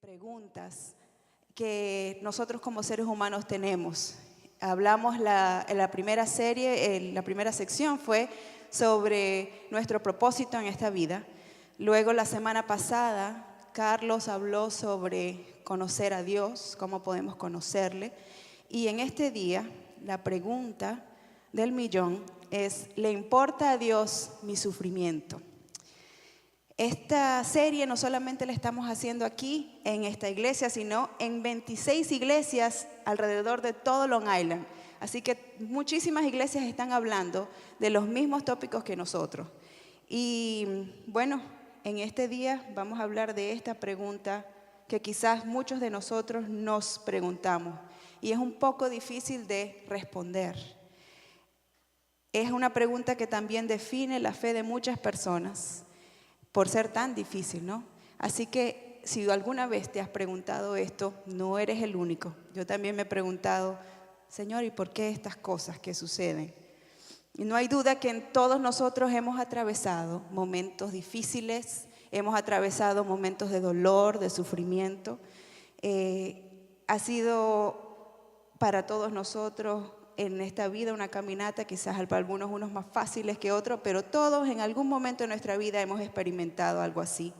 preguntas que nosotros como seres humanos tenemos. Hablamos en la primera serie, la primera sección fue sobre nuestro propósito en esta vida. Luego la semana pasada, Carlos habló sobre conocer a Dios, cómo podemos conocerle. Y en este día, la pregunta del millón es, ¿le importa a Dios mi sufrimiento? Esta serie no solamente la estamos haciendo aquí en esta iglesia, sino en 26 iglesias alrededor de todo Long Island. Así que muchísimas iglesias están hablando de los mismos tópicos que nosotros. Y bueno, en este día vamos a hablar de esta pregunta que quizás muchos de nosotros nos preguntamos. Y es un poco difícil de responder. Es una pregunta que también define la fe de muchas personas, por ser tan difícil, ¿no? Así que si alguna vez te has preguntado esto, no eres el único. Yo también me he preguntado, Señor, ¿y por qué estas cosas que suceden? Y no hay duda que en todos nosotros hemos atravesado momentos difíciles, hemos atravesado momentos de dolor, de sufrimiento. Ha sido para todos nosotros en esta vida una caminata, quizás para algunos unos más fáciles que otros, pero todos en algún momento de nuestra vida hemos experimentado algo así.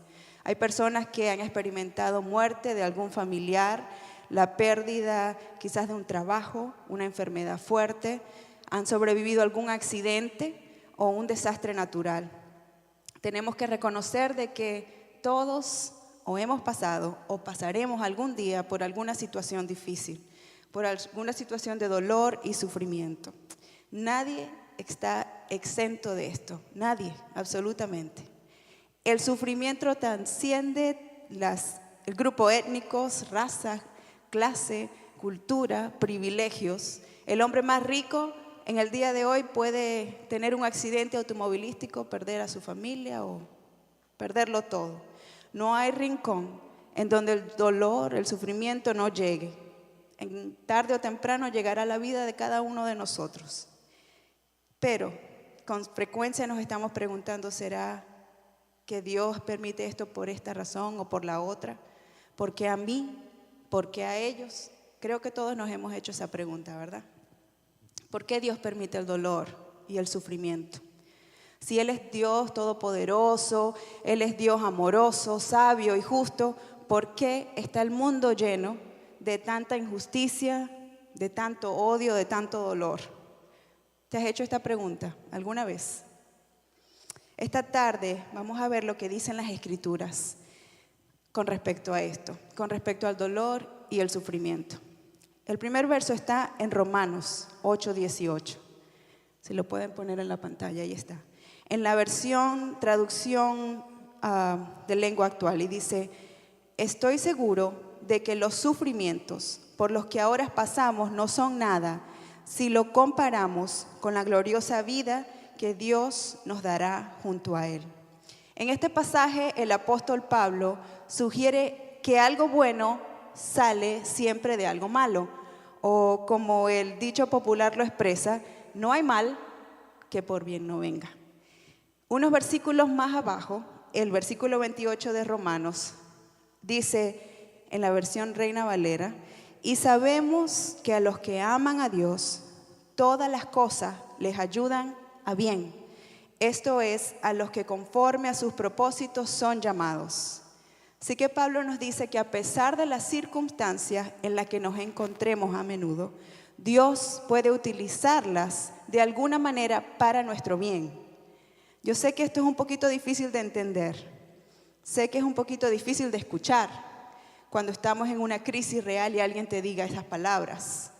Hay personas que han experimentado muerte de algún familiar, la pérdida quizás de un trabajo, una enfermedad fuerte, han sobrevivido a algún accidente o un desastre natural. Tenemos que reconocer de que todos o hemos pasado o pasaremos algún día por alguna situación difícil, por alguna situación de dolor y sufrimiento. Nadie está exento de esto, nadie, absolutamente. El sufrimiento trasciende el grupo étnicos, raza, clase, cultura, privilegios. El hombre más rico en el día de hoy puede tener un accidente automovilístico, perder a su familia o perderlo todo. No hay rincón en donde el dolor, el sufrimiento no llegue. Tarde o temprano llegará la vida de cada uno de nosotros. Pero con frecuencia nos estamos preguntando, ¿será que Dios permite esto por esta razón o por la otra? ¿Por qué a mí? ¿Por qué a ellos? Creo que todos nos hemos hecho esa pregunta, ¿verdad? ¿Por qué Dios permite el dolor y el sufrimiento? Si Él es Dios todopoderoso, Él es Dios amoroso, sabio y justo, ¿por qué está el mundo lleno de tanta injusticia, de tanto odio, de tanto dolor? ¿Te has hecho esta pregunta alguna vez? Esta tarde vamos a ver lo que dicen las Escrituras con respecto a esto, con respecto al dolor y el sufrimiento. El primer verso está en Romanos 8:18. Si lo pueden poner en la pantalla, ahí está. En la traducción de lengua actual, y dice, estoy seguro de que los sufrimientos por los que ahora pasamos no son nada si lo comparamos con la gloriosa vida que Dios nos dará junto a Él. En este pasaje el apóstol Pablo sugiere que algo bueno sale siempre de algo malo, o como el dicho popular lo expresa, no hay mal que por bien no venga. Unos versículos más abajo, el versículo 28 de Romanos, dice en la versión Reina Valera, y sabemos que a los que aman a Dios, todas las cosas les ayudan a bien. Esto es, a los que conforme a sus propósitos son llamados. Así que Pablo nos dice que a pesar de las circunstancias en las que nos encontremos a menudo, Dios puede utilizarlas de alguna manera para nuestro bien. Yo sé que esto es un poquito difícil de entender, sé que es un poquito difícil de escuchar cuando estamos en una crisis real y alguien te diga esas palabras.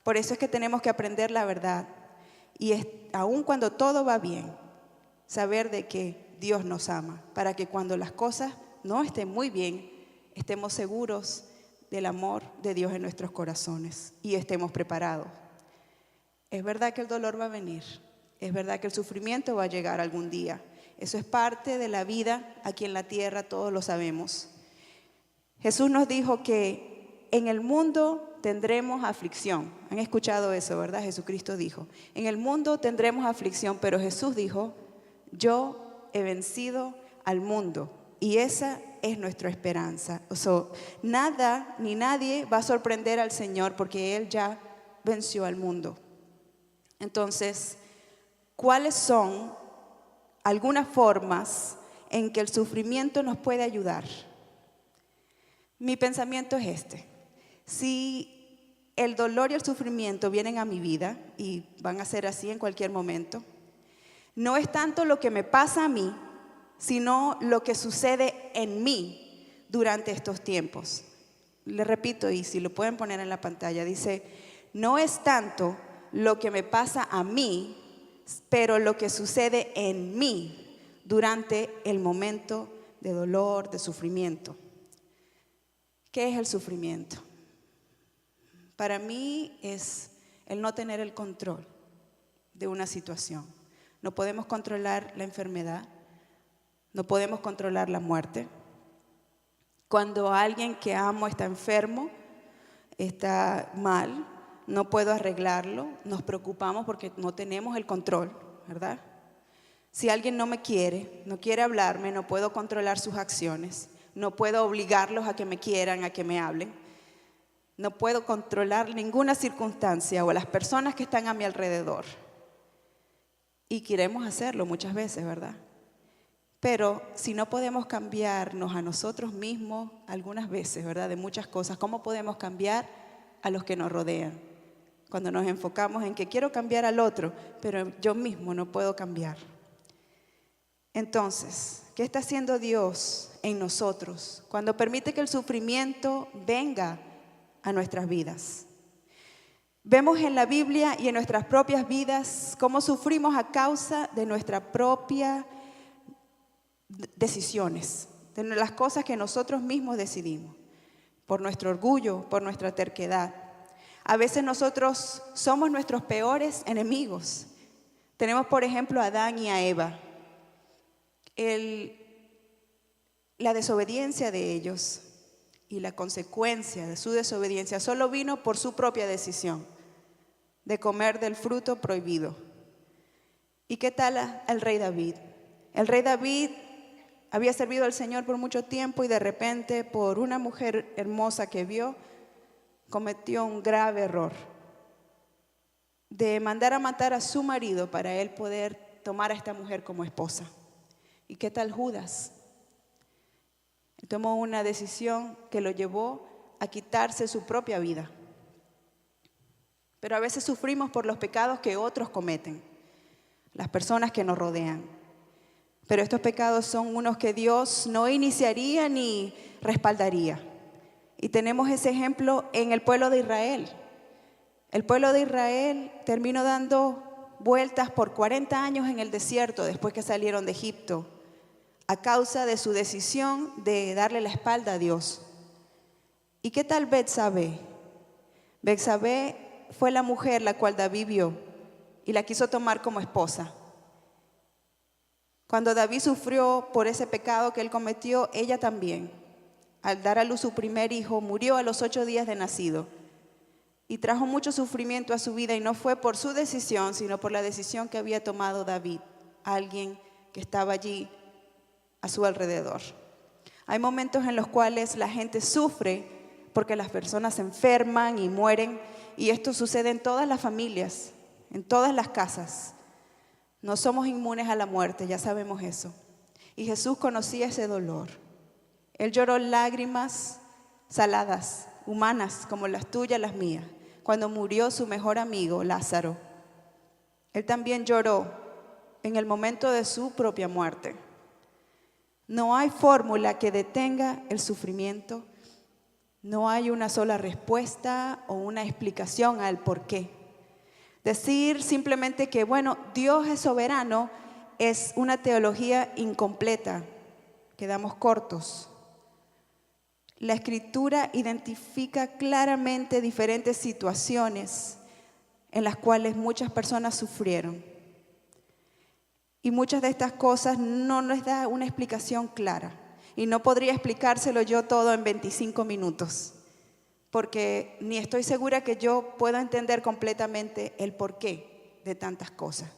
Por eso es que tenemos que aprender la verdad y aun cuando todo va bien, saber de que Dios nos ama, para que cuando las cosas no estén muy bien, estemos seguros del amor de Dios en nuestros corazones y estemos preparados. Es verdad que el dolor va a venir, es verdad que el sufrimiento va a llegar algún día. Eso es parte de la vida aquí en la tierra, todos lo sabemos. Jesús nos dijo que en el mundo tendremos aflicción. Han escuchado eso, ¿verdad? Jesucristo dijo, en el mundo tendremos aflicción, pero Jesús dijo, yo he vencido al mundo. Y esa es nuestra esperanza. Nada ni nadie va a sorprender al Señor porque Él ya venció al mundo. Entonces, ¿cuáles son algunas formas en que el sufrimiento nos puede ayudar? Mi pensamiento es este. Si el dolor y el sufrimiento vienen a mi vida, y van a ser así en cualquier momento, no es tanto lo que me pasa a mí, sino lo que sucede en mí durante estos tiempos. Le repito, y si lo pueden poner en la pantalla, dice, no es tanto lo que me pasa a mí, pero lo que sucede en mí durante el momento de dolor, de sufrimiento. ¿Qué es el sufrimiento? Para mí es el no tener el control de una situación. No podemos controlar la enfermedad, no podemos controlar la muerte. Cuando alguien que amo está enfermo, está mal, no puedo arreglarlo, nos preocupamos porque no tenemos el control, ¿verdad? Si alguien no me quiere, no quiere hablarme, no puedo controlar sus acciones, no puedo obligarlos a que me quieran, a que me hablen. No puedo controlar ninguna circunstancia o a las personas que están a mi alrededor. Y queremos hacerlo muchas veces, ¿verdad? Pero si no podemos cambiarnos a nosotros mismos algunas veces, ¿verdad? De muchas cosas, ¿cómo podemos cambiar a los que nos rodean? Cuando nos enfocamos en que quiero cambiar al otro, pero yo mismo no puedo cambiar. Entonces, ¿qué está haciendo Dios en nosotros cuando permite que el sufrimiento venga a nuestras vidas? Vemos en la Biblia y en nuestras propias vidas cómo sufrimos a causa de nuestras propias decisiones, de las cosas que nosotros mismos decidimos, por nuestro orgullo, por nuestra terquedad. A veces nosotros somos nuestros peores enemigos. Tenemos, por ejemplo, a Adán y a Eva. La desobediencia de ellos y la consecuencia de su desobediencia solo vino por su propia decisión de comer del fruto prohibido. ¿Y qué tal el rey David? El rey David había servido al Señor por mucho tiempo y de repente, por una mujer hermosa que vio, cometió un grave error de mandar a matar a su marido para él poder tomar a esta mujer como esposa. ¿Y qué tal Judas? Tomó una decisión que lo llevó a quitarse su propia vida. Pero a veces sufrimos por los pecados que otros cometen, las personas que nos rodean. Pero estos pecados son unos que Dios no iniciaría ni respaldaría. Y tenemos ese ejemplo en el pueblo de Israel. El pueblo de Israel terminó dando vueltas por 40 años en el desierto después que salieron de Egipto, a causa de su decisión de darle la espalda a Dios. ¿Y qué tal Betsabé? Betsabé fue la mujer la cual David vio y la quiso tomar como esposa. Cuando David sufrió por ese pecado que él cometió, ella también, al dar a luz su primer hijo, murió a los 8 días de nacido y trajo mucho sufrimiento a su vida, y no fue por su decisión, sino por la decisión que había tomado David, alguien que estaba allí a su alrededor. Hay momentos en los cuales la gente sufre porque las personas se enferman y mueren, y esto sucede en todas las familias, en todas las casas. No somos inmunes a la muerte, ya sabemos eso. Y Jesús conocía ese dolor. Él lloró lágrimas saladas, humanas, como las tuyas, las mías, cuando murió su mejor amigo, Lázaro. Él también lloró en el momento de su propia muerte. No hay fórmula que detenga el sufrimiento. No hay una sola respuesta o una explicación al por qué. Decir simplemente que, bueno, Dios es soberano es una teología incompleta. Quedamos cortos. La Escritura identifica claramente diferentes situaciones en las cuales muchas personas sufrieron. Y muchas de estas cosas no nos da una explicación clara. Y no podría explicárselo yo todo en 25 minutos. Porque ni estoy segura que yo pueda entender completamente el porqué de tantas cosas.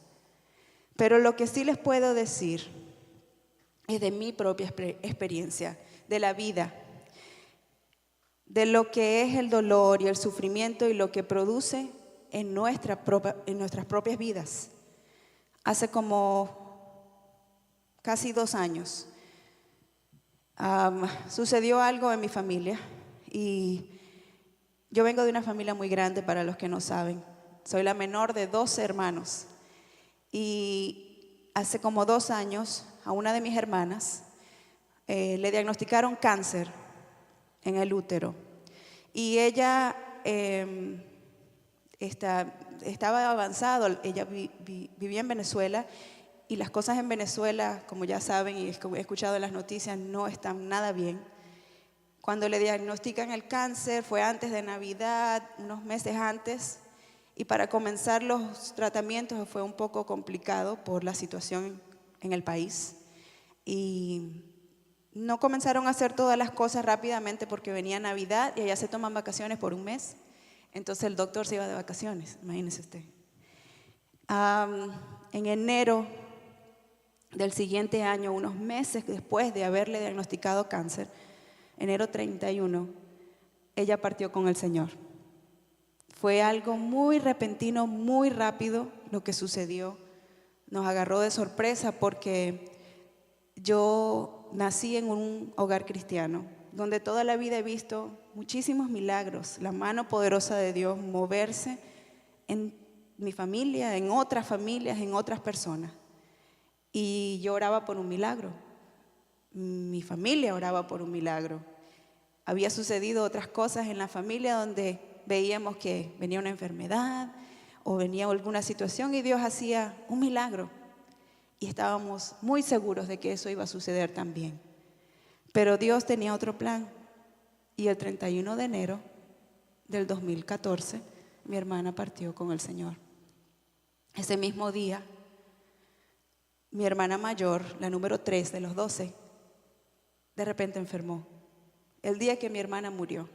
Pero lo que sí les puedo decir es de mi propia experiencia, de la vida, de lo que es el dolor y el sufrimiento y lo que produce en nuestras propias vidas. Hace como casi 2 años sucedió algo en mi familia y yo vengo de una familia muy grande, para los que no saben. Soy la menor de 12 hermanos y hace como 2 años a una de mis hermanas le diagnosticaron cáncer en el útero y ella estaba avanzado. Ella vivía en Venezuela y las cosas en Venezuela, como ya saben y he escuchado en las noticias, no están nada bien. Cuando le diagnostican el cáncer fue antes de Navidad, unos meses antes, y para comenzar los tratamientos fue un poco complicado por la situación en el país. Y no comenzaron a hacer todas las cosas rápidamente porque venía Navidad y allá se toman vacaciones por 1 mes. Entonces el doctor se iba de vacaciones, imagínese usted. En enero del siguiente año, unos meses después de haberle diagnosticado cáncer, enero 31, ella partió con el Señor. Fue algo muy repentino, muy rápido lo que sucedió. Nos agarró de sorpresa porque yo nací en un hogar cristiano, donde toda la vida he visto muchísimos milagros, la mano poderosa de Dios moverse en mi familia, en otras familias, en otras personas. Y yo oraba por un milagro. Mi familia oraba por un milagro. Había sucedido otras cosas en la familia donde veíamos que venía una enfermedad o venía alguna situación y Dios hacía un milagro. Y estábamos muy seguros de que eso iba a suceder también. Pero Dios tenía otro plan. Y el 31 de enero del 2014, mi hermana partió con el Señor. Ese mismo día, mi hermana mayor, la número 3 de los 12, de repente enfermó. El día que mi hermana murió.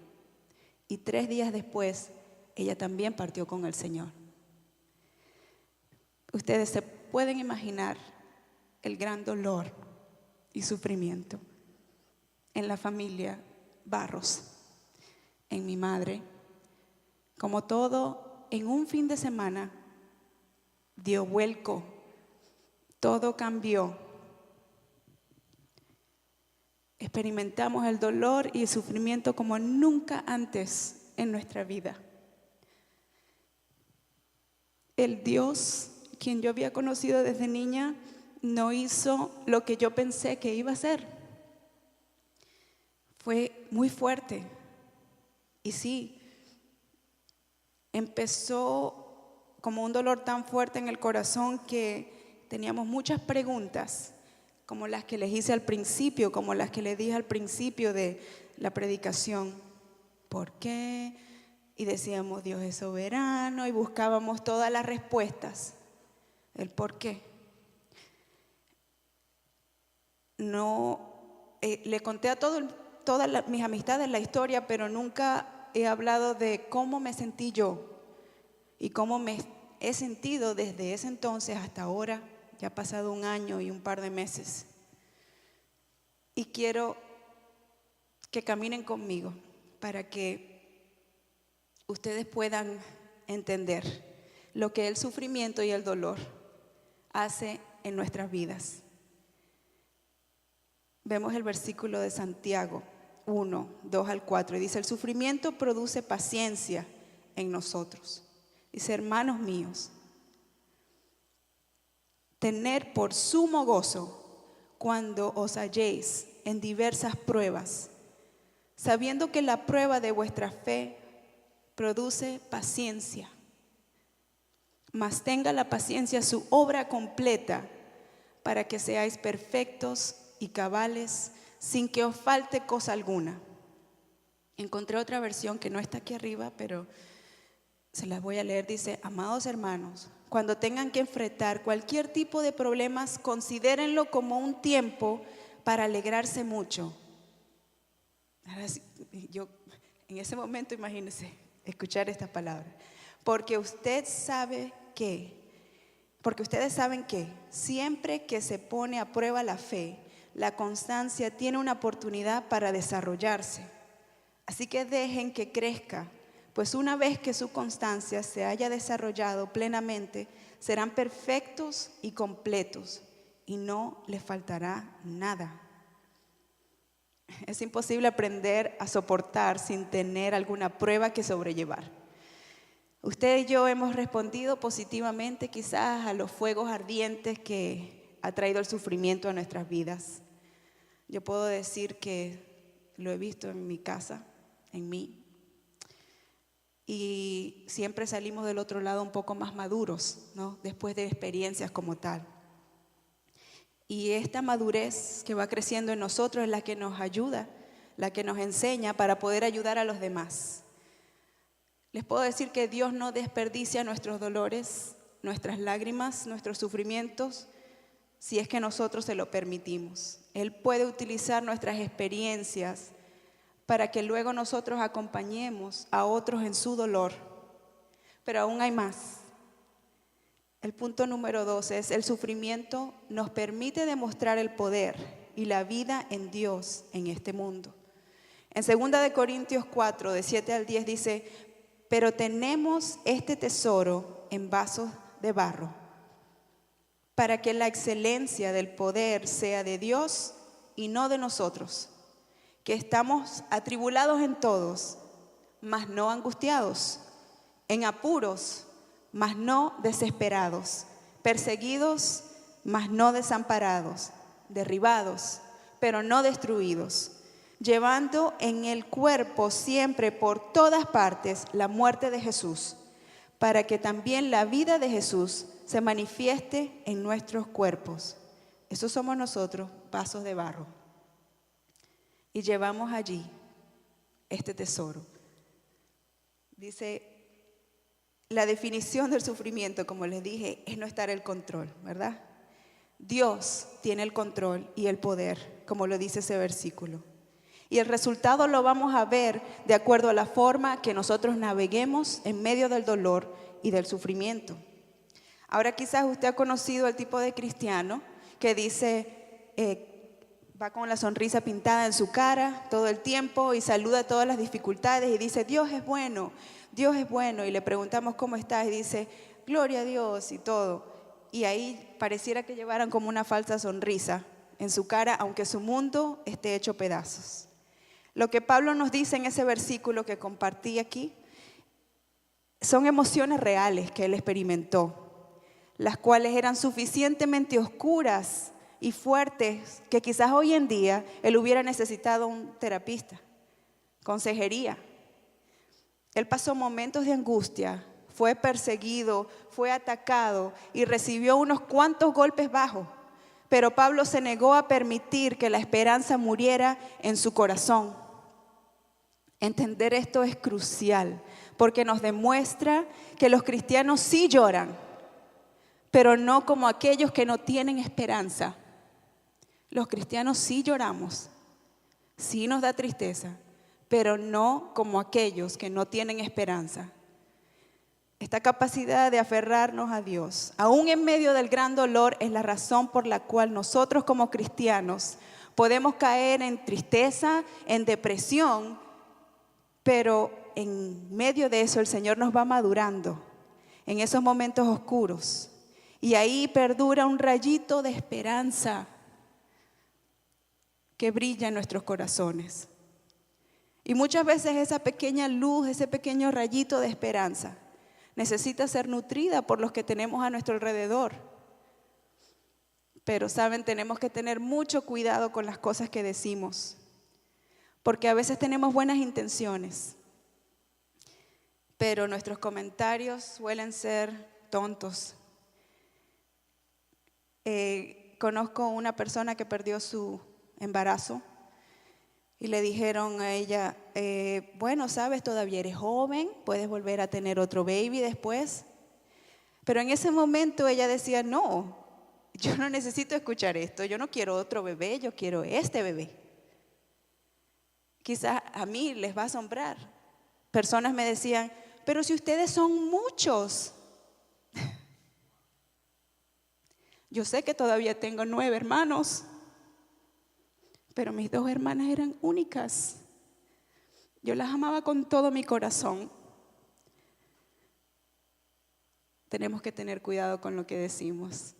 Y 3 días después, ella también partió con el Señor. Ustedes se pueden imaginar el gran dolor y sufrimiento en la familia Barros, en mi madre. Como todo, en un fin de semana dio vuelco, todo cambió. Experimentamos el dolor y el sufrimiento como nunca antes en nuestra vida. El Dios, quien yo había conocido desde niña, no hizo lo que yo pensé que iba a hacer. Fue muy fuerte. Y sí, empezó como un dolor tan fuerte en el corazón que teníamos muchas preguntas, como las que les hice al principio, como las que les dije al principio de la predicación. ¿Por qué? Y decíamos, Dios es soberano, y buscábamos todas las respuestas. El por qué. No, le conté a todas mis amistades la historia, pero nunca he hablado de cómo me sentí yo y cómo me he sentido desde ese entonces hasta ahora. Ya ha pasado 1 año y un par de meses. Y quiero que caminen conmigo para que ustedes puedan entender lo que el sufrimiento y el dolor hace en nuestras vidas. Vemos el versículo de Santiago 1, 2 al 4 y dice: el sufrimiento produce paciencia en nosotros. Dice: hermanos míos, tener por sumo gozo cuando os halléis en diversas pruebas, sabiendo que la prueba de vuestra fe produce paciencia. Mas tenga la paciencia su obra completa, para que seáis perfectos y cabales, sin que os falte cosa alguna. Encontré otra versión que no está aquí arriba, pero se las voy a leer. Dice: amados hermanos, cuando tengan que enfrentar cualquier tipo de problemas, considérenlo como un tiempo para alegrarse mucho. Ahora, yo en ese momento, imagínense escuchar estas palabras. Porque ustedes saben que siempre que se pone a prueba la fe, la constancia tiene una oportunidad para desarrollarse. Así que dejen que crezca, pues una vez que su constancia se haya desarrollado plenamente, serán perfectos y completos y no les faltará nada. Es imposible aprender a soportar sin tener alguna prueba que sobrellevar. Usted y yo hemos respondido positivamente quizás a los fuegos ardientes que ha traído el sufrimiento a nuestras vidas. Yo puedo decir que lo he visto en mi casa, en mí, y siempre salimos del otro lado un poco más maduros, ¿no? Después de experiencias como tal. Y esta madurez que va creciendo en nosotros es la que nos ayuda, la que nos enseña para poder ayudar a los demás. Les puedo decir que Dios no desperdicia nuestros dolores, nuestras lágrimas, nuestros sufrimientos, si es que nosotros se lo permitimos. Él puede utilizar nuestras experiencias para que luego nosotros acompañemos a otros en su dolor. Pero aún hay más. El punto número 2 es: el sufrimiento nos permite demostrar el poder y la vida en Dios en este mundo. En 2 Corintios 4, de 7 al 10 dice: pero tenemos este tesoro en vasos de barro, para que la excelencia del poder sea de Dios y no de nosotros, que estamos atribulados en todos, mas no angustiados, en apuros, mas no desesperados, perseguidos, mas no desamparados, derribados, pero no destruidos, llevando en el cuerpo siempre por todas partes la muerte de Jesús, para que también la vida de Jesús se manifieste en nuestros cuerpos. Esos somos nosotros, vasos de barro. Y llevamos allí este tesoro. Dice, la definición del sufrimiento, como les dije, es no estar en control, ¿verdad? Dios tiene el control y el poder, como lo dice ese versículo. Y el resultado lo vamos a ver de acuerdo a la forma que nosotros naveguemos en medio del dolor y del sufrimiento. Ahora quizás usted ha conocido el tipo de cristiano que dice, va con la sonrisa pintada en su cara todo el tiempo y saluda todas las dificultades y dice, Dios es bueno, y le preguntamos cómo está y dice, gloria a Dios y todo. Y ahí pareciera que llevaran como una falsa sonrisa en su cara, aunque su mundo esté hecho pedazos. Lo que Pablo nos dice en ese versículo que compartí aquí son emociones reales que él experimentó, las cuales eran suficientemente oscuras y fuertes que quizás hoy en día él hubiera necesitado un terapista, consejería. Él pasó momentos de angustia, fue perseguido, fue atacado y recibió unos cuantos golpes bajos. Pero Pablo se negó a permitir que la esperanza muriera en su corazón. Entender esto es crucial porque nos demuestra que los cristianos sí lloran, pero no como aquellos que no tienen esperanza. Los cristianos sí lloramos, sí nos da tristeza, pero no como aquellos que no tienen esperanza. Esta capacidad de aferrarnos a Dios, aún en medio del gran dolor, es la razón por la cual nosotros como cristianos podemos caer en tristeza, en depresión, pero en medio de eso el Señor nos va madurando en esos momentos oscuros. Y ahí perdura un rayito de esperanza que brilla en nuestros corazones. Y muchas veces esa pequeña luz, ese pequeño rayito de esperanza necesita ser nutrida por los que tenemos a nuestro alrededor. Pero saben, tenemos que tener mucho cuidado con las cosas que decimos, porque a veces tenemos buenas intenciones, pero nuestros comentarios suelen ser tontos. Conozco una persona que perdió su embarazo y le dijeron a ella, bueno, sabes, todavía eres joven, puedes volver a tener otro baby después. Pero en ese momento ella decía, no, yo no necesito escuchar esto, yo no quiero otro bebé, yo quiero este bebé. Quizás a mí les va a asombrar. Personas me decían, pero si ustedes son muchos. Yo sé que todavía tengo 9 hermanos. pero mis 2 hermanas eran únicas. Yo las amaba con todo mi corazón. Tenemos que tener cuidado con lo que decimos.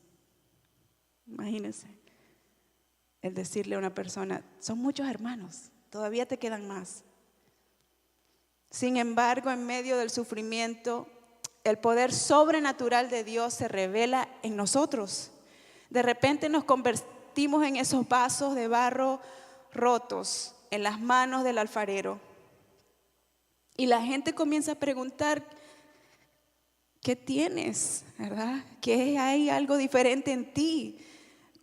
Imagínense, el decirle a una persona, son muchos hermanos, todavía te quedan más. Sin embargo, en medio del sufrimiento, el poder sobrenatural de Dios se revela en nosotros. De repente nos convertimos en esos vasos de barro rotos en las manos del alfarero. Y la gente comienza a preguntar, ¿qué tienes? ¿Verdad? ¿Qué hay algo diferente en ti?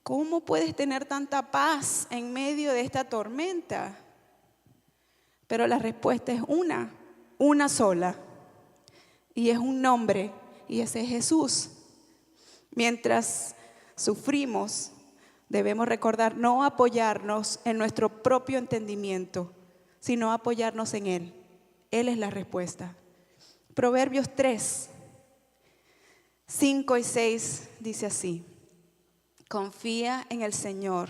¿Cómo puedes tener tanta paz en medio de esta tormenta? Pero la respuesta es una sola. Y es un nombre, y ese es Jesús. Mientras sufrimos, debemos recordar no apoyarnos en nuestro propio entendimiento, sino apoyarnos en Él. Él es la respuesta. Proverbios 3, 5 y 6 dice así: confía en el Señor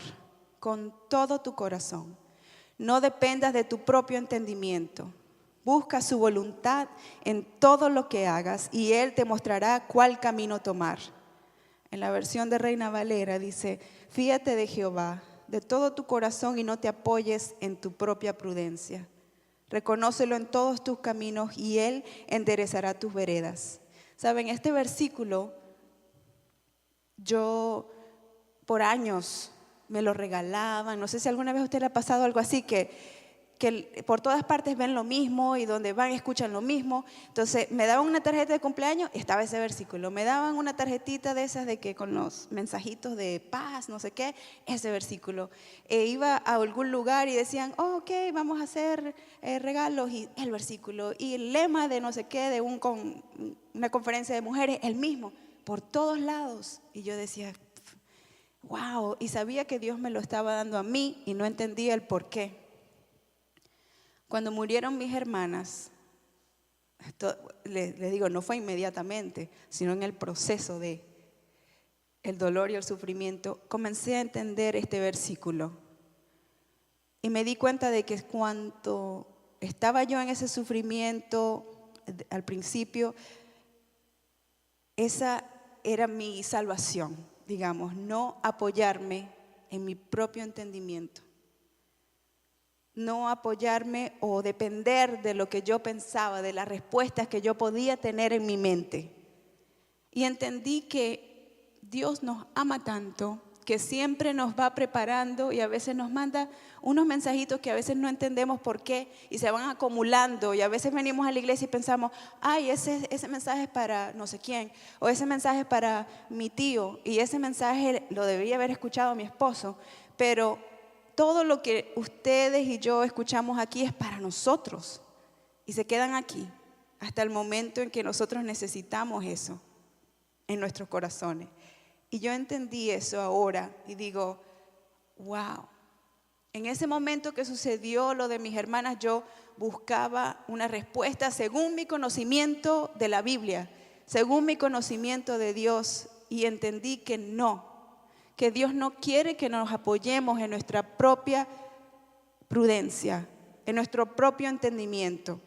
con todo tu corazón. No dependas de tu propio entendimiento. Busca su voluntad en todo lo que hagas y Él te mostrará cuál camino tomar. En la versión de Reina Valera dice: fíate de Jehová de todo tu corazón y no te apoyes en tu propia prudencia. Reconócelo en todos tus caminos y Él enderezará tus veredas. Saben, este versículo yo por años me lo regalaban. No sé si alguna vez a usted le ha pasado algo así, que por todas partes ven lo mismo y donde van escuchan lo mismo. Entonces me daban una tarjeta de cumpleaños y estaba ese versículo. Me daban una tarjetita de esas de que con los mensajitos de paz, no sé qué, ese versículo. Iba a algún lugar y decían, oh, ok, vamos a hacer regalos, y el versículo. Y el lema de no sé qué, de una conferencia de mujeres, el mismo, por todos lados. Y yo decía, wow, y sabía que Dios me lo estaba dando a mí y no entendía el por qué. Cuando murieron mis hermanas, les digo, no fue inmediatamente, sino en el proceso de el dolor y el sufrimiento, comencé a entender este versículo. Y me di cuenta de que cuando estaba yo en ese sufrimiento, al principio, esa era mi salvación, digamos, no apoyarme en mi propio entendimiento. No apoyarme o depender de lo que yo pensaba, de las respuestas que yo podía tener en mi mente. Y entendí que Dios nos ama tanto, que siempre nos va preparando y a veces nos manda unos mensajitos que a veces no entendemos por qué y se van acumulando, y a veces venimos a la iglesia y pensamos, ay, ese mensaje es para no sé quién, o ese mensaje es para mi tío, y ese mensaje lo debía haber escuchado mi esposo, pero todo lo que ustedes y yo escuchamos aquí es para nosotros y se quedan aquí hasta el momento en que nosotros necesitamos eso en nuestros corazones. Y yo entendí eso ahora y digo, wow, en ese momento que sucedió lo de mis hermanas, yo buscaba una respuesta según mi conocimiento de la Biblia, según mi conocimiento de Dios, y entendí que no, que Dios no quiere que nos apoyemos en nuestra propia prudencia, en nuestro propio entendimiento,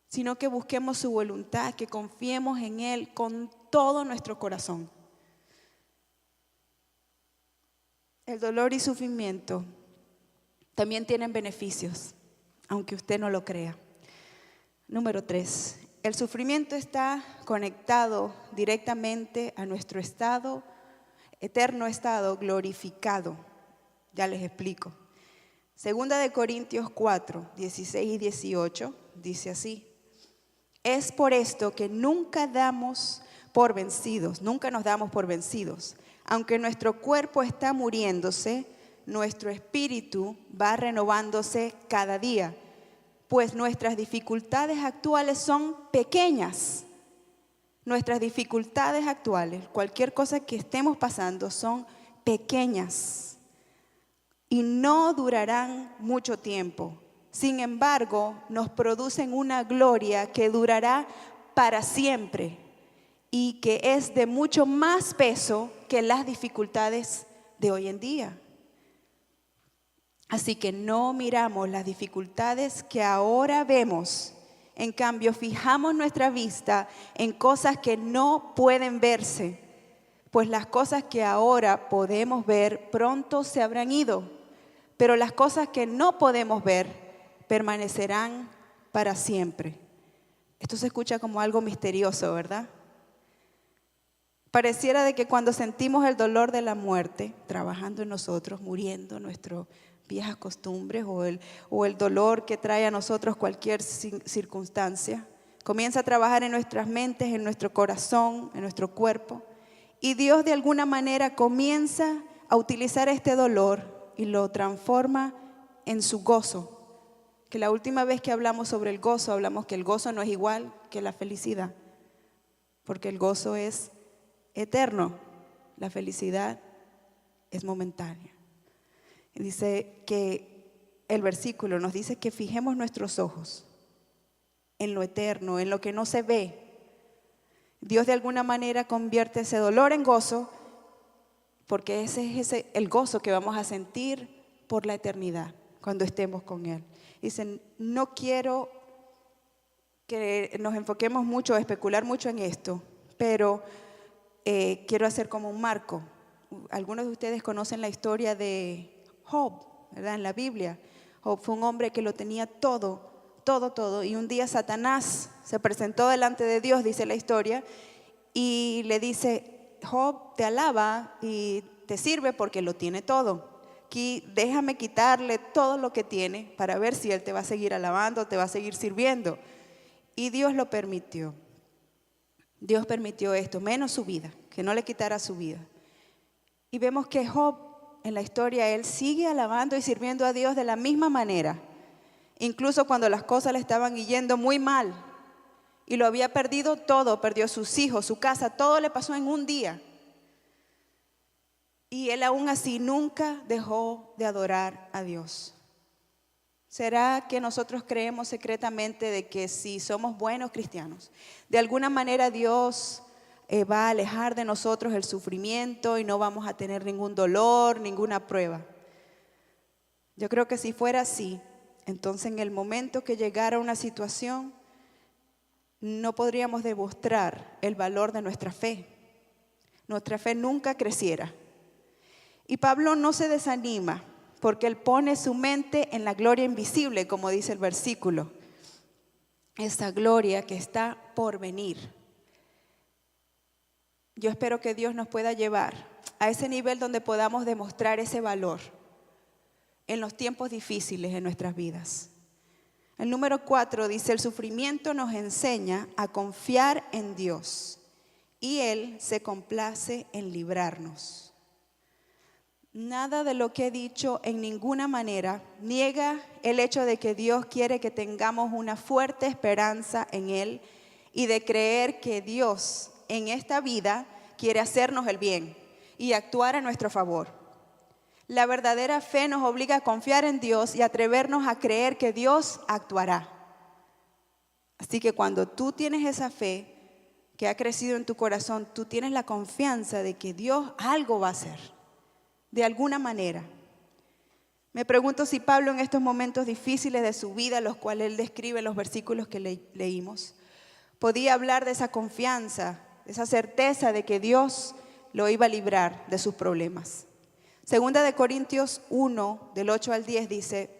sino que busquemos su voluntad, que confiemos en Él con todo nuestro corazón. El dolor y sufrimiento también tienen beneficios, aunque usted no lo crea. Número 3, el sufrimiento está conectado directamente a nuestro eterno estado glorificado. Ya les explico. Segunda de Corintios 4, 16 y 18 dice así: es por esto que nunca nos damos por vencidos. Aunque nuestro cuerpo está muriéndose, nuestro espíritu va renovándose cada día, pues nuestras dificultades actuales son pequeñas. Nuestras dificultades actuales, cualquier cosa que estemos pasando, son pequeñas y no durarán mucho tiempo. Sin embargo, nos producen una gloria que durará para siempre y que es de mucho más peso que las dificultades de hoy en día. Así que no miramos las dificultades que ahora vemos. En cambio, fijamos nuestra vista en cosas que no pueden verse, pues las cosas que ahora podemos ver pronto se habrán ido, pero las cosas que no podemos ver permanecerán para siempre. Esto se escucha como algo misterioso, ¿verdad? Pareciera de que cuando sentimos el dolor de la muerte, trabajando en nosotros, muriendo nuestras viejas costumbres o el dolor que trae a nosotros cualquier circunstancia, comienza a trabajar en nuestras mentes, en nuestro corazón, en nuestro cuerpo, y Dios de alguna manera comienza a utilizar este dolor y lo transforma en su gozo. Que la última vez que hablamos sobre el gozo, hablamos que el gozo no es igual que la felicidad, porque el gozo es eterno, la felicidad es momentánea. Dice que el versículo nos dice que fijemos nuestros ojos en lo eterno, en lo que no se ve. Dios de alguna manera convierte ese dolor en gozo, porque ese es el gozo que vamos a sentir por la eternidad cuando estemos con Él. Dicen, no quiero que nos enfoquemos mucho, especular mucho en esto, pero quiero hacer como un marco. Algunos de ustedes conocen la historia de Job, ¿verdad? En la Biblia. Job fue un hombre que lo tenía todo, y un día Satanás se presentó delante de Dios, dice la historia, y le dice, Job te alaba y te sirve porque lo tiene todo. Aquí déjame quitarle todo lo que tiene para ver si él te va a seguir alabando, te va a seguir sirviendo. Y Dios lo permitió. Dios permitió esto, menos su vida, que no le quitara su vida. Y vemos que Job, en la historia, él sigue alabando y sirviendo a Dios de la misma manera. Incluso cuando las cosas le estaban yendo muy mal y lo había perdido todo, perdió sus hijos, su casa, todo le pasó en un día. Y él aún así nunca dejó de adorar a Dios. ¿Será que nosotros creemos secretamente de que si somos buenos cristianos, de alguna manera Dios va a alejar de nosotros el sufrimiento y no vamos a tener ningún dolor, ninguna prueba? Yo creo que si fuera así, entonces en el momento que llegara una situación, no podríamos demostrar el valor de nuestra fe. Nuestra fe nunca creciera. Y Pablo no se desanima, porque él pone su mente en la gloria invisible, como dice el versículo. Esa gloria que está por venir. Yo espero que Dios nos pueda llevar a ese nivel donde podamos demostrar ese valor en los tiempos difíciles de nuestras vidas. El número 4 dice, el sufrimiento nos enseña a confiar en Dios y Él se complace en librarnos. Nada de lo que he dicho en ninguna manera niega el hecho de que Dios quiere que tengamos una fuerte esperanza en Él y de creer que Dios en esta vida quiere hacernos el bien y actuar a nuestro favor. La verdadera fe nos obliga a confiar en Dios y atrevernos a creer que Dios actuará. Así que cuando tú tienes esa fe que ha crecido en tu corazón, tú tienes la confianza de que Dios algo va a hacer. De alguna manera. Me pregunto si Pablo en estos momentos difíciles de su vida, los cuales él describe en los versículos que leímos, podía hablar de esa confianza, de esa certeza de que Dios lo iba a librar de sus problemas. Segunda de Corintios 1, del 8 al 10 dice,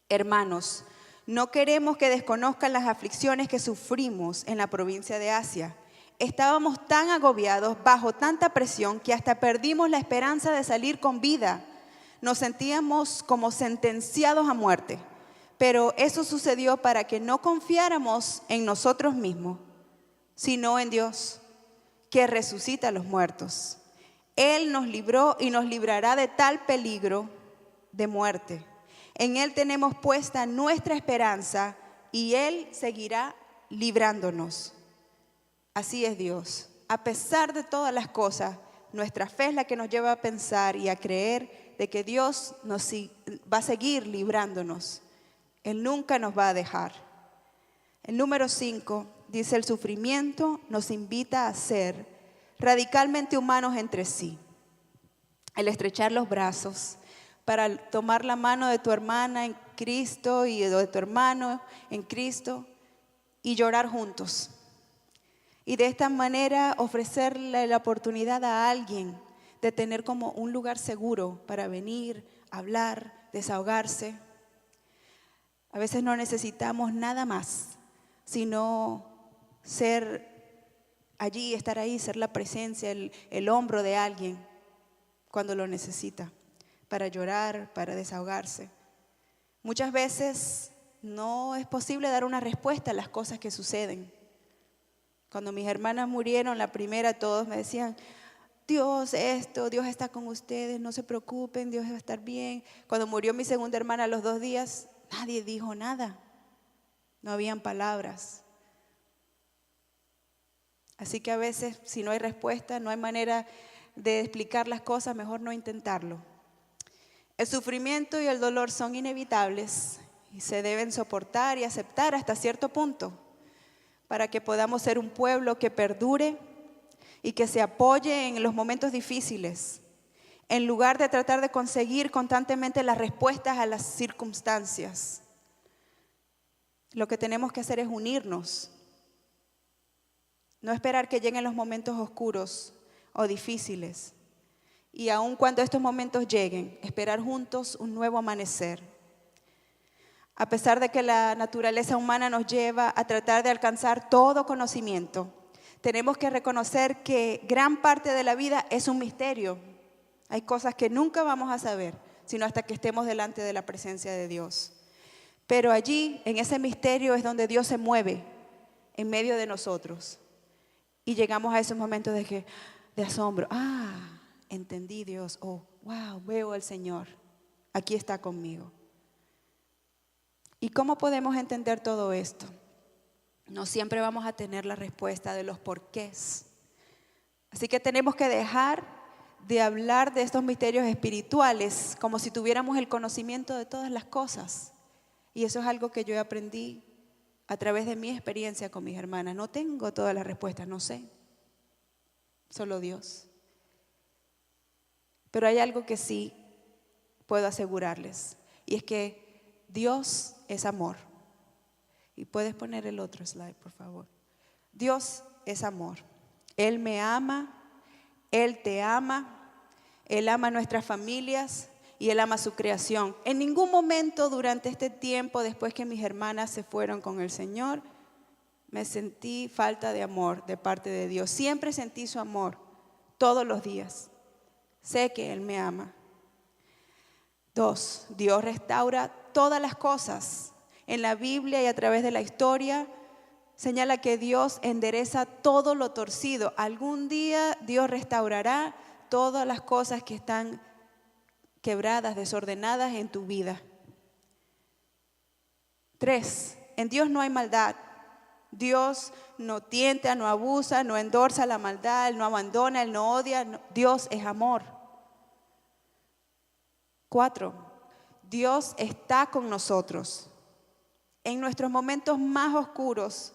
hermanos, no queremos que desconozcan las aflicciones que sufrimos en la provincia de Asia. Estábamos tan agobiados, bajo tanta presión, que hasta perdimos la esperanza de salir con vida. Nos sentíamos como sentenciados a muerte. Pero eso sucedió para que no confiáramos en nosotros mismos, sino en Dios, que resucita a los muertos. Él nos libró y nos librará de tal peligro de muerte. En Él tenemos puesta nuestra esperanza y Él seguirá librándonos. Así es Dios. A pesar de todas las cosas, nuestra fe es la que nos lleva a pensar y a creer de que Dios nos va a seguir librándonos. Él nunca nos va a dejar. El número 5 dice, el sufrimiento nos invita a ser radicalmente humanos entre sí. El estrechar los brazos para tomar la mano de tu hermana en Cristo y de tu hermano en Cristo y llorar juntos. Y de esta manera ofrecerle la oportunidad a alguien de tener como un lugar seguro para venir, hablar, desahogarse. A veces no necesitamos nada más, sino ser allí, estar ahí, ser la presencia, el hombro de alguien cuando lo necesita, para llorar, para desahogarse. Muchas veces no es posible dar una respuesta a las cosas que suceden. Cuando mis hermanas murieron, la primera, todos me decían, Dios está con ustedes, no se preocupen, Dios va a estar bien. Cuando murió mi segunda hermana a los 2 días, nadie dijo nada, no habían palabras. Así que a veces, si no hay respuesta, no hay manera de explicar las cosas, mejor no intentarlo. El sufrimiento y el dolor son inevitables y se deben soportar y aceptar hasta cierto punto para que podamos ser un pueblo que perdure y que se apoye en los momentos difíciles, en lugar de tratar de conseguir constantemente las respuestas a las circunstancias. Lo que tenemos que hacer es unirnos, no esperar que lleguen los momentos oscuros o difíciles. Y aun cuando estos momentos lleguen, esperar juntos un nuevo amanecer. A pesar de que la naturaleza humana nos lleva a tratar de alcanzar todo conocimiento, tenemos que reconocer que gran parte de la vida es un misterio. Hay cosas que nunca vamos a saber, sino hasta que estemos delante de la presencia de Dios. Pero allí, en ese misterio, es donde Dios se mueve en medio de nosotros. Y llegamos a esos momentos de asombro. Entendí, Dios. Oh, wow, veo al Señor. Aquí está conmigo. ¿Y cómo podemos entender todo esto? No siempre vamos a tener la respuesta de los porqués. Así que tenemos que dejar de hablar de estos misterios espirituales como si tuviéramos el conocimiento de todas las cosas. Y eso es algo que yo aprendí a través de mi experiencia con mis hermanas. No tengo todas las respuestas, no sé. Solo Dios. Pero hay algo que sí puedo asegurarles. Y es que Dios es amor. Y puedes poner el otro slide, por favor. Dios es amor. Él me ama, Él te ama, Él ama a nuestras familias y Él ama su creación. En ningún momento durante este tiempo, después que mis hermanas se fueron con el Señor, me sentí falta de amor de parte de Dios. Siempre sentí su amor, todos los días. Sé que Él me ama. 2, Dios restaura todas las cosas. En la Biblia y a través de la historia señala que Dios endereza todo lo torcido. Algún día Dios restaurará todas las cosas que están quebradas, desordenadas en tu vida. 3, en Dios no hay maldad. Dios no tienta, no abusa, no endorsa la maldad, Él no abandona, Él no odia. No. Dios es amor. 4, Dios está con nosotros. En nuestros momentos más oscuros,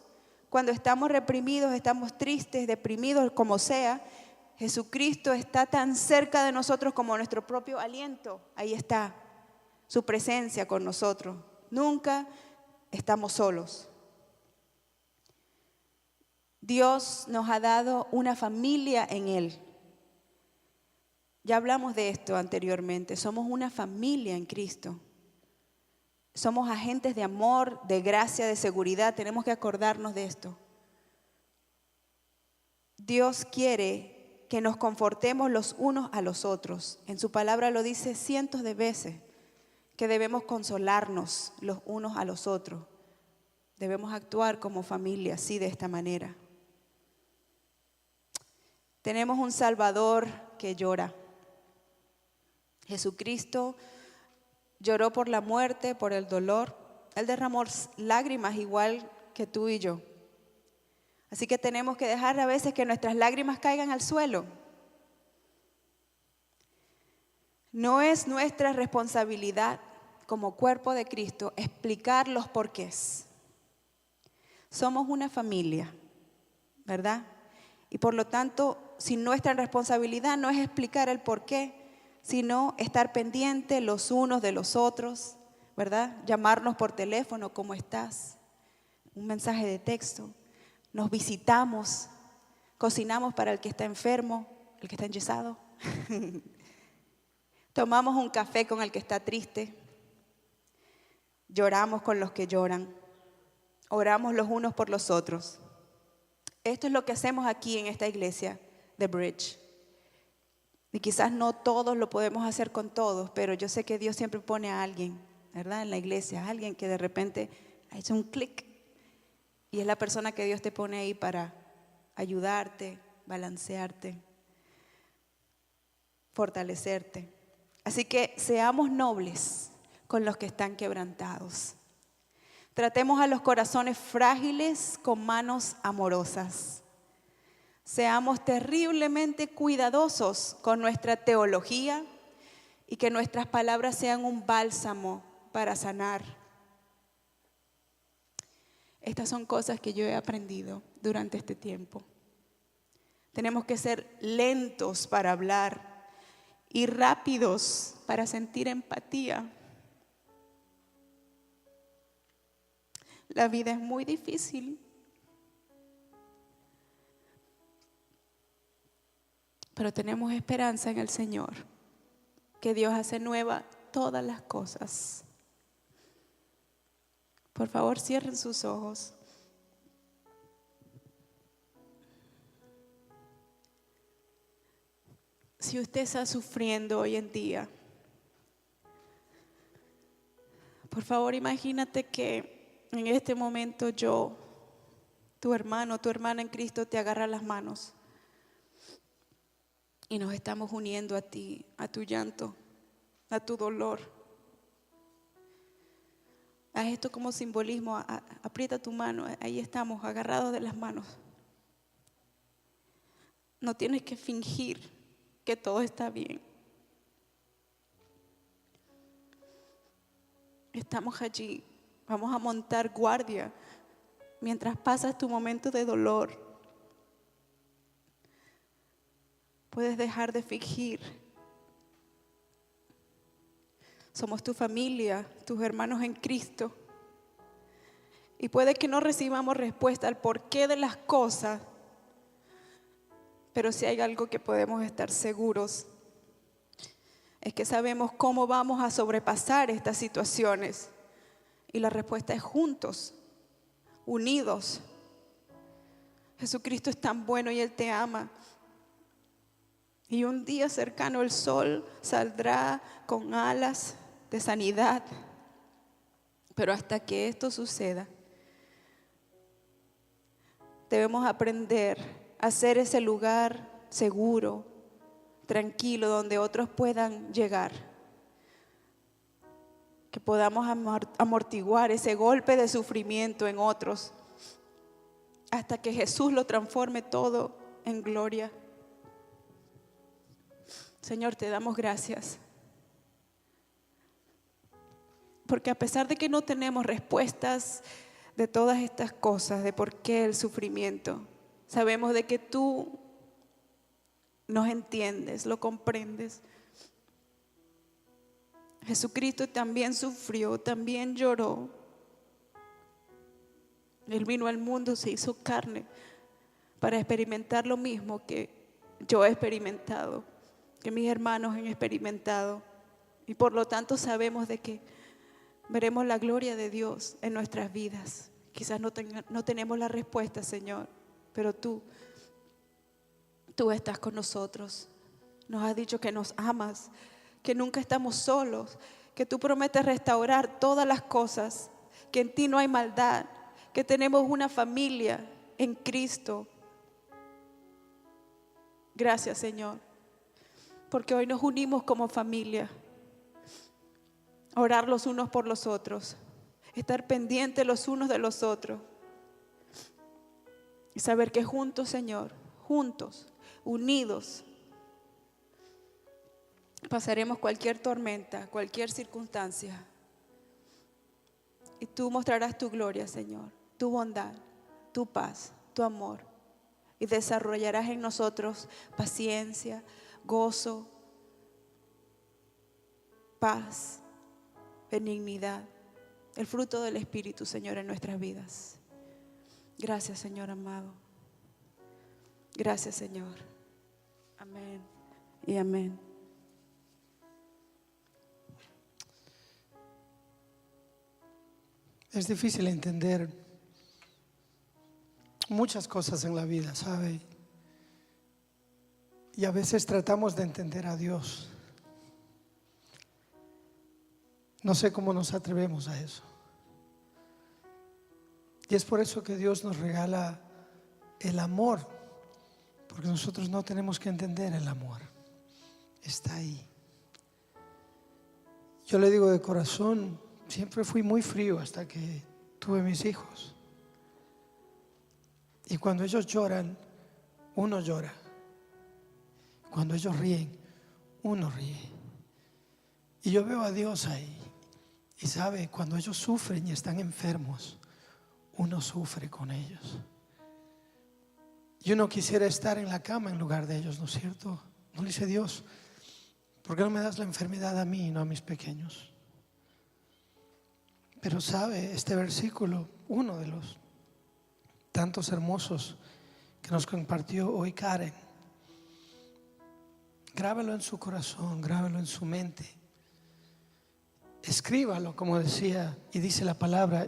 cuando estamos reprimidos, estamos tristes, deprimidos, como sea, Jesucristo está tan cerca de nosotros como nuestro propio aliento. Ahí está su presencia con nosotros. Nunca estamos solos. Dios nos ha dado una familia en Él. Ya hablamos de esto anteriormente. Somos una familia en Cristo. Somos agentes de amor, de gracia, de seguridad. Tenemos que acordarnos de esto. Dios quiere que nos confortemos los unos a los otros. En su palabra lo dice cientos de veces, que debemos consolarnos los unos a los otros. Debemos actuar como familia, así de esta manera. Tenemos un Salvador que llora. Jesucristo lloró por la muerte, por el dolor. Él derramó lágrimas igual que tú y yo. Así que tenemos que dejar a veces que nuestras lágrimas caigan al suelo. No es nuestra responsabilidad como cuerpo de Cristo explicar los porqués. Somos una familia, ¿verdad? Y por lo tanto, si nuestra responsabilidad no es explicar el porqué, sino estar pendiente los unos de los otros, ¿verdad? Llamarnos por teléfono, ¿cómo estás? Un mensaje de texto. Nos visitamos, cocinamos para el que está enfermo, el que está enyesado. Tomamos un café con el que está triste. Lloramos con los que lloran. Oramos los unos por los otros. Esto es lo que hacemos aquí en esta iglesia, The Bridge. Y quizás no todos lo podemos hacer con todos, pero yo sé que Dios siempre pone a alguien, ¿verdad? En la iglesia, a alguien que de repente ha hecho un clic. Y es la persona que Dios te pone ahí para ayudarte, balancearte, fortalecerte. Así que seamos nobles con los que están quebrantados. Tratemos a los corazones frágiles con manos amorosas. Seamos terriblemente cuidadosos con nuestra teología y que nuestras palabras sean un bálsamo para sanar. Estas son cosas que yo he aprendido durante este tiempo. Tenemos que ser lentos para hablar y rápidos para sentir empatía. La vida es muy difícil. Pero tenemos esperanza en el Señor, que Dios hace nueva todas las cosas. Por favor, cierren sus ojos. Si usted está sufriendo hoy en día, por favor, imagínate que en este momento yo, tu hermano, tu hermana en Cristo, te agarra las manos y nos estamos uniendo a ti, a tu llanto, a tu dolor. Haz esto como simbolismo, aprieta tu mano, ahí estamos, agarrados de las manos. No tienes que fingir que todo está bien. Estamos allí, vamos a montar guardia mientras pasas tu momento de dolor. Puedes dejar de fingir. Somos tu familia, tus hermanos en Cristo. Y puede que no recibamos respuesta al porqué de las cosas, pero si hay algo que podemos estar seguros, es que sabemos cómo vamos a sobrepasar estas situaciones. Y la respuesta es juntos, unidos. Jesucristo es tan bueno y Él te ama. Y un día cercano el sol saldrá con alas de sanidad. Pero hasta que esto suceda, debemos aprender a ser ese lugar seguro, tranquilo, donde otros puedan llegar. Que podamos amortiguar ese golpe de sufrimiento en otros hasta que Jesús lo transforme todo en gloria. Señor, te damos gracias. Porque a pesar de que no tenemos respuestas de todas estas cosas, de por qué el sufrimiento, sabemos de que tú nos entiendes, lo comprendes. Jesucristo también sufrió, también lloró. Él vino al mundo, se hizo carne para experimentar lo mismo que yo he experimentado, que mis hermanos han experimentado. Y por lo tanto sabemos de que veremos la gloria de Dios en nuestras vidas. Quizás no tenemos la respuesta, Señor, pero tú estás con nosotros. Nos has dicho que nos amas, que nunca estamos solos, que tú prometes restaurar todas las cosas, que en ti no hay maldad, que tenemos una familia en Cristo. Gracias, Señor, porque hoy nos unimos como familia. Orar los unos por los otros, estar pendientes los unos de los otros y saber que juntos, Señor, juntos, unidos, pasaremos cualquier tormenta, cualquier circunstancia. Y tú mostrarás tu gloria, Señor, tu bondad, tu paz, tu amor. Y desarrollarás en nosotros paciencia, gozo, paz, benignidad, el fruto del Espíritu, Señor, en nuestras vidas. Gracias, Señor amado. Gracias, Señor. Amén y amén. Es difícil entender muchas cosas en la vida, ¿sabe? Y a veces tratamos de entender a Dios. No sé cómo nos atrevemos a eso. Y es por eso que Dios nos regala el amor, porque nosotros no tenemos que entender el amor. Está ahí. Yo le digo de corazón, siempre fui muy frío hasta que tuve mis hijos. Y cuando ellos lloran, uno llora. Cuando ellos ríen, uno ríe. Y yo veo a Dios ahí. Y sabe, cuando ellos sufren y están enfermos, uno sufre con ellos. Y uno quisiera estar en la cama en lugar de ellos, ¿no es cierto? No le dice Dios, ¿por qué no me das la enfermedad a mí y no a mis pequeños? Pero sabe, este versículo, uno de los tantos hermosos que nos compartió hoy Karen, grábalo en su corazón, grábalo en su mente. Escríbalo, como decía y dice la palabra.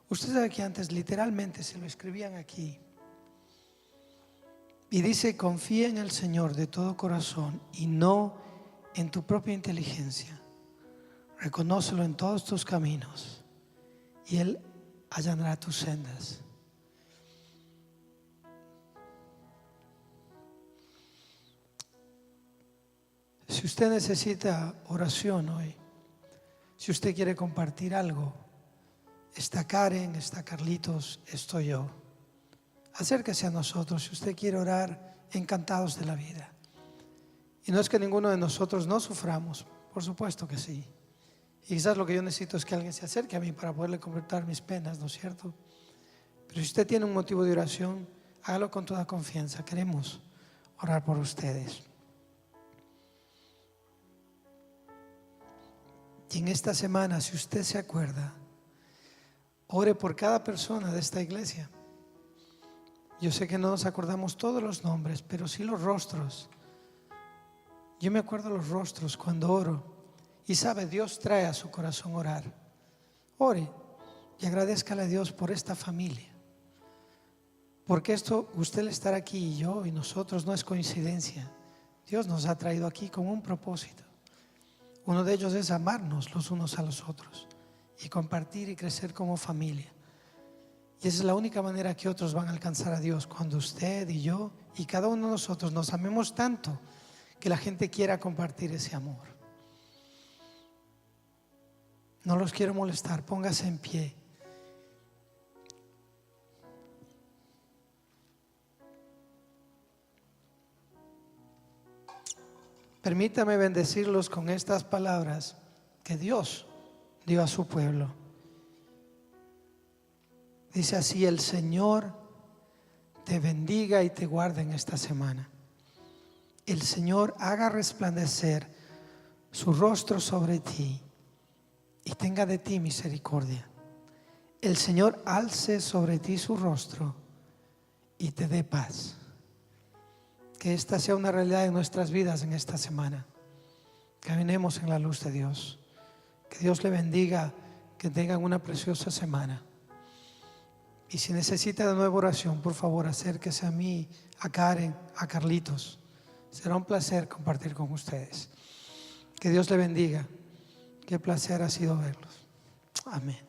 Usted sabe que antes literalmente se lo escribían aquí. Y dice, confía en el Señor de todo corazón y no en tu propia inteligencia. Reconócelo en todos tus caminos y Él allanará tus sendas. Si usted necesita oración hoy, si usted quiere compartir algo, está Karen, está Carlitos, estoy yo. Acérquese a nosotros si usted quiere orar, encantados de la vida. Y no es que ninguno de nosotros no suframos, por supuesto que sí. Y quizás lo que yo necesito es que alguien se acerque a mí para poderle convertir mis penas, ¿no es cierto? Pero si usted tiene un motivo de oración, hágalo con toda confianza. Queremos orar por ustedes. Y en esta semana, si usted se acuerda, ore por cada persona de esta iglesia. Yo sé que no nos acordamos todos los nombres, pero sí los rostros. Yo me acuerdo los rostros cuando oro. Y sabe, Dios trae a su corazón orar. Ore y agradezcale a Dios por esta familia. Porque esto, usted el estar aquí y yo y nosotros no es coincidencia. Dios nos ha traído aquí con un propósito. Uno de ellos es amarnos los unos a los otros y compartir y crecer como familia. Y esa es la única manera que otros van a alcanzar a Dios, cuando usted y yo y cada uno de nosotros nos amemos tanto que la gente quiera compartir ese amor. No los quiero molestar, póngase en pie. Permítame bendecirlos con estas palabras que Dios dio a su pueblo. Dice así: el Señor te bendiga y te guarde en esta semana. El Señor haga resplandecer su rostro sobre ti y tenga de ti misericordia. El Señor alce sobre ti su rostro y te dé paz. Que esta sea una realidad en nuestras vidas en esta semana. Caminemos en la luz de Dios. Que Dios le bendiga, que tengan una preciosa semana. Y si necesita de nueva oración, por favor, acérquese a mí, a Karen, a Carlitos. Será un placer compartir con ustedes. Que Dios le bendiga. Qué placer ha sido verlos. Amén.